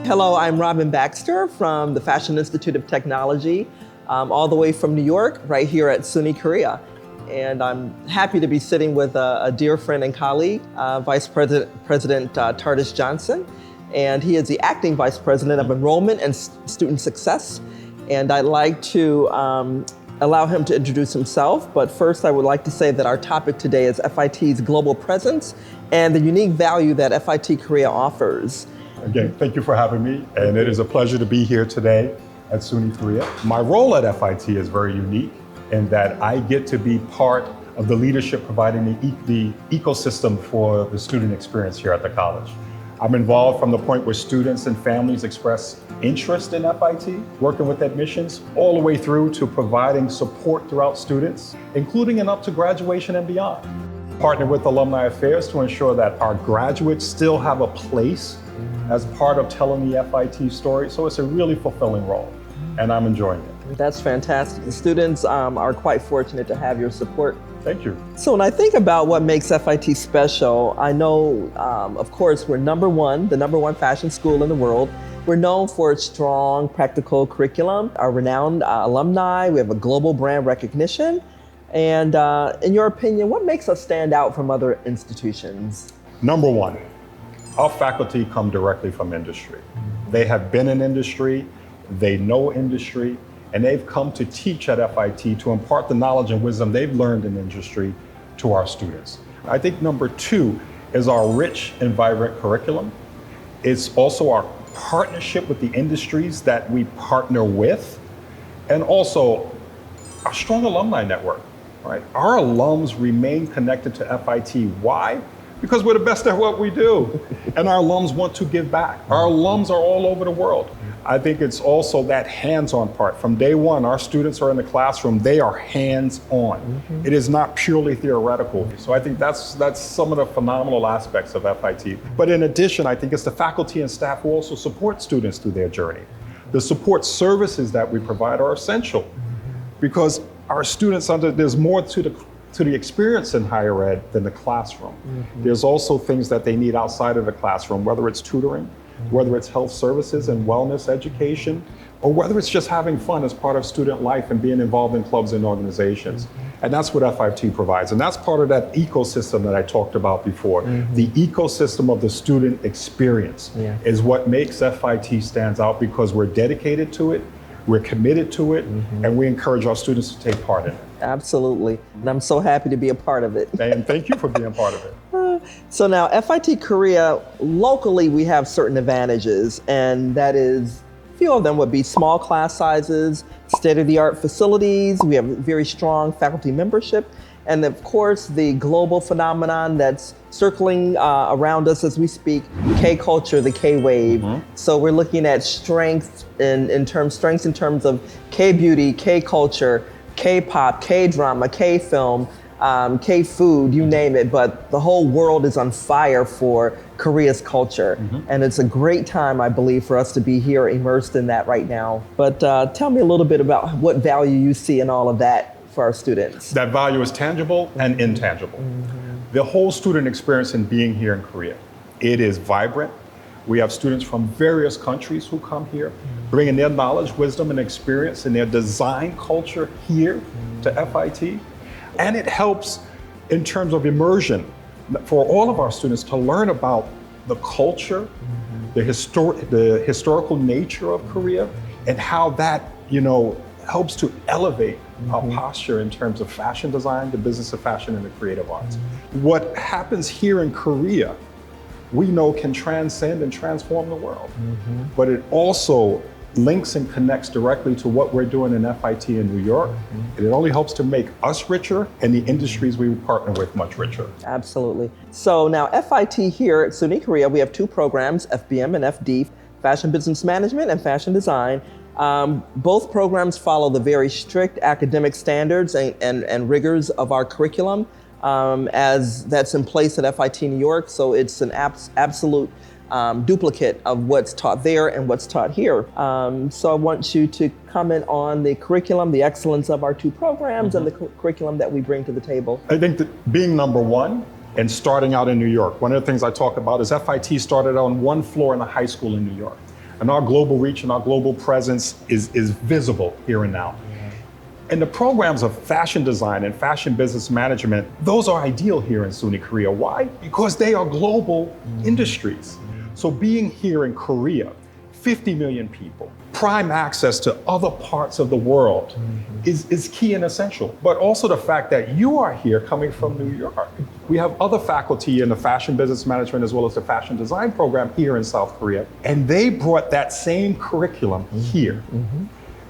Hello, I'm Robin Baxter from the Fashion Institute of Technology, all the way from New York, right here at SUNY Korea. And I'm happy to be sitting with a dear friend and colleague, Vice President Tardis Johnson. And he is the acting Vice President of Enrollment and Student Success. And I'd like to allow him to introduce himself. But first, I would like to say that our topic today is FIT's global presence and the unique value that FIT Korea offers. Again, thank you for having me, and it is a pleasure to be here today at SUNY Korea. My role at FIT is very unique in that I get to be part of the leadership providing the ecosystem for the student experience here at the college. I'm involved from the point where students and families express interest in FIT, working with admissions, all the way through to providing support throughout students, including and up to graduation and beyond. Partner with Alumni Affairs to ensure that our graduates still have a place as part of telling the FIT story. So it's a really fulfilling role, and I'm enjoying it. That's fantastic. The students are quite fortunate to have your support. Thank you. So when I think about what makes FIT special, I know, of course, we're the number one fashion school in the world. We're known for its strong practical curriculum, our renowned alumni. We have a global brand recognition. And in your opinion, what makes us stand out from other institutions? Number one, our faculty come directly from industry. They have been in industry, they know industry, and they've come to teach at FIT to impart the knowledge and wisdom they've learned in industry to our students. I think number two is our rich and vibrant curriculum. It's also our partnership with the industries that we partner with, and also our strong alumni network, right? Our alums remain connected to FIT. Why? Because we're the best at what we do, and our alums want to give back. Our alums are all over the world. I think it's also that hands-on part. From day one, our students are in the classroom, they are hands-on. It is not purely theoretical. So I think that's some of the phenomenal aspects of FIT. But in addition, I think it's the faculty and staff who also support students through their journey. The support services that we provide are essential because our students, there's more to the experience in higher ed than the classroom. There's also things that they need outside of the classroom, whether it's tutoring, whether it's health services and wellness education, or whether it's just having fun as part of student life and being involved in clubs and organizations. And that's what FIT provides. And that's part of that ecosystem that I talked about before. The ecosystem of the student experience is what makes FIT stands out because we're dedicated to it, we're committed to it, and we encourage our students to take part in it. Absolutely. And I'm so happy to be a part of it. And thank you for being part of it. So now FIT Korea, locally we have certain advantages, and that is, a few of them would be small class sizes, state-of-the-art facilities, we have very strong faculty membership, and of course the global phenomenon that's circling around us as we speak, K-culture, the K-wave. So we're looking at strengths in terms of K-beauty, K-culture, K-pop, K-drama, K-film, K-food, you name it, but the whole world is on fire for Korea's culture. And it's a great time, I believe, for us to be here immersed in that right now. But tell me a little bit about what value you see in all of that for our students. That value is tangible and intangible. The whole student experience in being here in Korea, it is vibrant. We have students from various countries who come here, bringing their knowledge, wisdom, and experience and their design culture here to FIT. And it helps in terms of immersion for all of our students to learn about the culture, the historical nature of Korea, and how that, helps to elevate our posture in terms of fashion design, the business of fashion, and the creative arts. What happens here in Korea, we know can transcend and transform the world. But it also links and connects directly to what we're doing in FIT in New York. And it only helps to make us richer and the industries we partner with much richer. Absolutely. So now FIT here at SUNY Korea, we have two programs, FBM and FD, Fashion Business Management and Fashion Design. Both programs follow the very strict academic standards and rigors of our curriculum as that's in place at FIT New York. So it's an absolute duplicate of what's taught there and what's taught here. So I want you to comment on the curriculum, the excellence of our two programs and the curriculum that we bring to the table. I think that being number one and starting out in New York, one of the things I talk about is FIT started on one floor in a high school in New York. And our global reach and our global presence is visible here and now. And the programs of fashion design and fashion business management, those are ideal here in SUNY Korea. Why? Because they are global industries. So being here in Korea, 50 million people, prime access to other parts of the world is key and essential. But also the fact that you are here coming from New York. We have other faculty in the fashion business management as well as the fashion design program here in South Korea, and they brought that same curriculum here.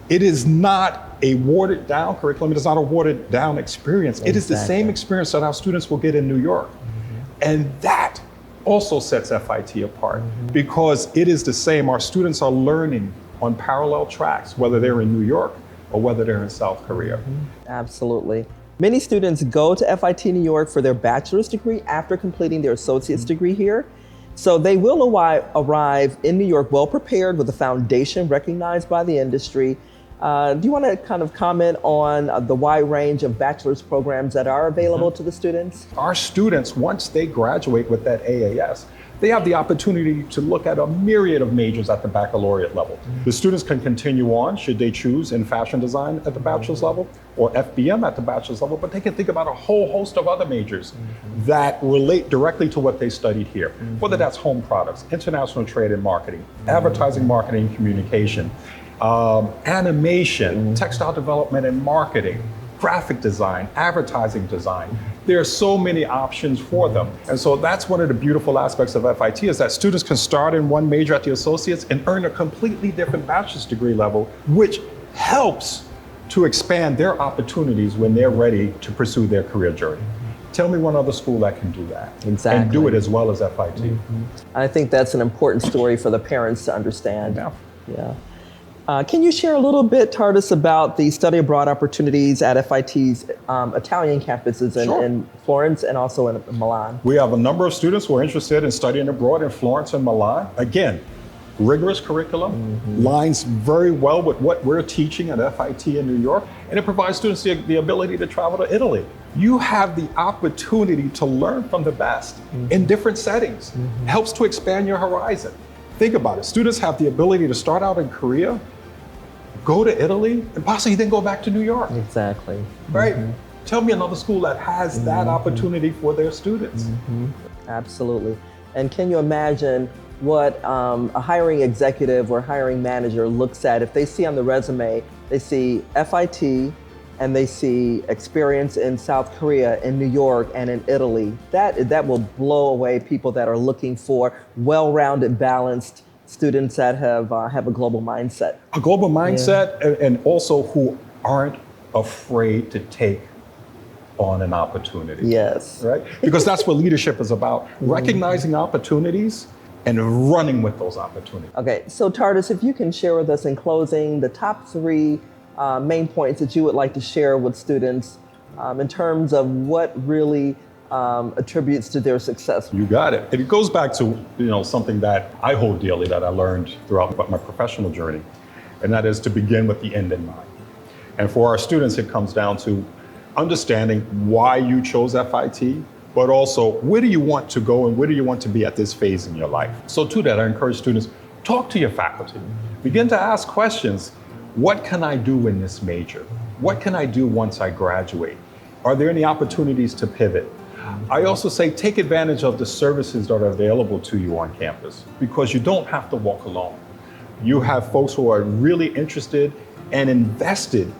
It is not a watered down curriculum. It is not a watered down experience. It is the same experience that our students will get in New York. And that also sets FIT apart because it is the same. Our students are learning on parallel tracks, whether they're in New York or whether they're in South Korea. Absolutely. Many students go to FIT New York for their bachelor's degree after completing their associate's degree here. So they will arrive in New York well prepared with a foundation recognized by the industry. Do you want to kind of comment on the wide range of bachelor's programs that are available to the students? Our students, once they graduate with that AAS, they have the opportunity to look at a myriad of majors at the baccalaureate level. The students can continue on, should they choose, in fashion design at the bachelor's level or FBM at the bachelor's level, but they can think about a whole host of other majors that relate directly to what they studied here, whether that's home products, international trade and marketing, advertising, marketing, and communication, animation, textile development and marketing, graphic design, advertising design. There are so many options for them. And so that's one of the beautiful aspects of FIT is that students can start in one major at the associates and earn a completely different bachelor's degree level, which helps to expand their opportunities when they're ready to pursue their career journey. Tell me one other school that can do that. Exactly. And do it as well as FIT. I think that's an important story for the parents to understand. Yeah. Can you share a little bit, Tardis, about the study abroad opportunities at FIT's Italian campuses in Florence and also in Milan? We have a number of students who are interested in studying abroad in Florence and Milan. Again, rigorous curriculum, lines very well with what we're teaching at FIT in New York, and it provides students the ability to travel to Italy. You have the opportunity to learn from the best in different settings. Helps to expand your horizon. Think about it. Students have the ability to start out in Korea, go to Italy, and possibly then go back to New York. Exactly. Right? Tell me another school that has that opportunity for their students. Absolutely. And can you imagine what a hiring executive or hiring manager looks at if they see on the resume, they see FIT and they see experience in South Korea, in New York, and in Italy. That will blow away people that are looking for well-rounded, balanced students that have a global mindset. A global mindset, and also who aren't afraid to take on an opportunity. Yes. Right? Because that's what leadership is about, recognizing opportunities and running with those opportunities. Okay, so Tardis, if you can share with us in closing the top 3 main points that you would like to share with students in terms of what really attributes to their success. You got it. And it goes back to something that I hold dearly that I learned throughout my professional journey, and that is to begin with the end in mind. And for our students, it comes down to understanding why you chose FIT, but also where do you want to go and where do you want to be at this phase in your life. So to that, I encourage students, talk to your faculty. Begin to ask questions. What can I do in this major? What can I do once I graduate? Are there any opportunities to pivot? I also say take advantage of the services that are available to you on campus because you don't have to walk alone. You have folks who are really interested and invested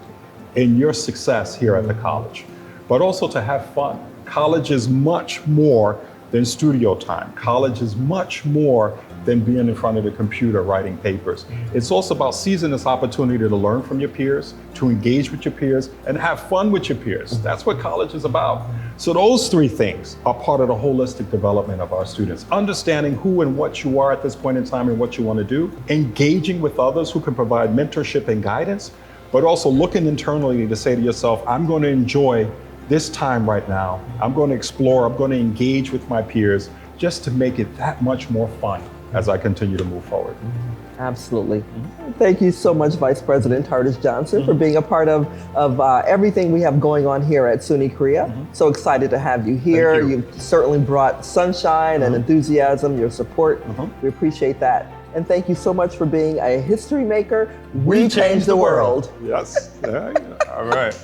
in your success here at the college, but also to have fun. College is much more than studio time. College is much more than being in front of the computer writing papers. It's also about seizing this opportunity to learn from your peers, to engage with your peers, and have fun with your peers. That's what college is about. So those 3 things are part of the holistic development of our students. Understanding who and what you are at this point in time and what you want to do, engaging with others who can provide mentorship and guidance, but also looking internally to say to yourself, I'm going to enjoy this time right now. I'm going to explore, I'm going to engage with my peers just to make it that much more fun as I continue to move forward. Absolutely. Thank you so much, Vice President Tardis Johnson, for being a part of everything we have going on here at SUNY Korea. So excited to have you here. Thank you. You've certainly brought sunshine and enthusiasm, your support. We appreciate that. And thank you so much for being a history maker. We change the world. Yes. Yeah. All right.